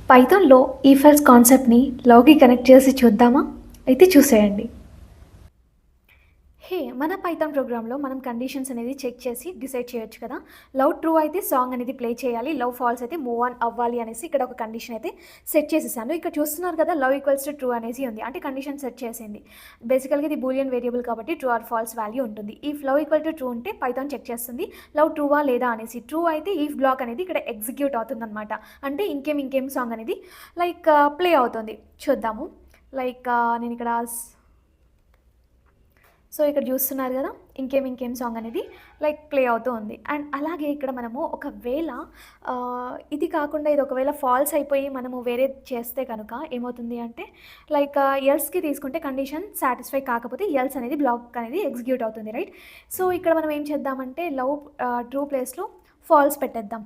పైథాన్‌లో if else కాన్సెప్ట్‌ని లవ్‌కి connect చేసి చూద్దామా? అయితే చూసేయండి. మన పైథాన్ ప్రోగ్రామ్‌లో మనం కండిషన్స్ అనేది చెక్ చేసి డిసైడ్ చేయొచ్చు కదా! లవ్ ట్రూ అయితే సాంగ్ అనేది ప్లే చేయాలి. లవ్ ఫాల్స్ అయితే మూవ్ ఆన్ అవ్వాలి అనేసి ఇక్కడ ఒక కండిషన్ అయితే సెట్ చేసేసాను. ఇక్కడ చూస్తున్నారు కదా! లవ్ ఈక్వల్స్ టు ట్రూ అనేసి ఉంది. అంటే కండిషన్ సెట్ చేసింది. బేసికల్‌గా ఇది బూలియన్ వేరియబుల్ కాబట్టి ట్రూ ఆర్ ఫాల్స్ వాల్యూ ఉంటుంది. If love equal to true ఉంటే పైథాన్ చెక్ చేస్తుంది. లవ్ ట్రూవా లేదా అనేసి. ట్రూ అయితే ఇఫ్ బ్లాక్ అనేది ఇక్కడ ఎగ్జిక్యూట్ అవుతుందనమాట. అంటే ఇంకేం సాంగ్ అనేది ప్లే అవుతుంది. చూద్దాము. నేను ఇక్కడ సో ఇక్కడ చూస్తున్నారు కదా! ఇంకేం సాంగ్ అనేది ప్లే అవుతూ ఉంది. అండ్ అలాగే ఇక్కడ మనము ఒకవేళ ఇది కాకుండా ఇది ఒకవేళ ఫాల్స్ అయిపోయి మనము వేరేది చేస్తే కనుక ఏమవుతుంది అంటే ఎల్స్‌కి తీసుకుంటే కండిషన్ సాటిస్ఫై కాకపోతే ఎల్స్ అనేది బ్లాక్ అనేది ఎగ్జిక్యూట్ అవుతుంది. రైట్? సో ఇక్కడ మనం ఏం చేద్దామంటే ట్రూ ప్లేస్‌లో ఫాల్స్ పెట్టేద్దాం.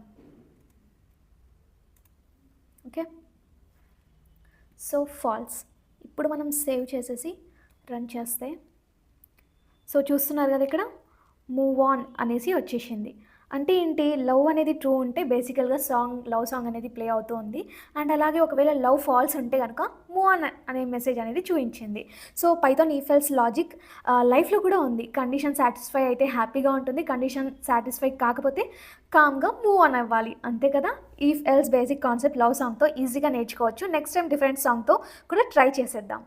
ఓకే. So false. ఇప్పుడు మనం సేవ్ చేసేసి రన్ చేస్తే సో చూస్తున్నారు కదా! ఇక్కడ మూవ్ ఆన్ అనేసి వచ్చేసింది. అంటే ఏంటి, లవ్ అనేది ట్రూ ఉంటే బేసికల్‌గా లవ్ సాంగ్ అనేది ప్లే అవుతూ ఉంది. అండ్ అలాగే ఒకవేళ లవ్ ఫాల్స్ ఉంటే గనక మూవ్ ఆన్ అనే మెసేజ్ అనేది చూయించింది. So Python if else logic లైఫ్‌లో కూడా ఉంది. కండిషన్ సాటిస్ఫై అయితే హ్యాపీగా ఉంటుంది. కండిషన్ సాటిస్ఫై కాకపోతే కామ్‌గా మూవ్ ఆన్ అవ్వాలి. అంతే కదా! If else basic concept love సాంగ్‌తో ఈజీగా నేర్చుకోవచ్చు. నెక్స్ట్ టైం డిఫరెంట్ సాంగ్‌తో కూడా ట్రై చేసేద్దాం.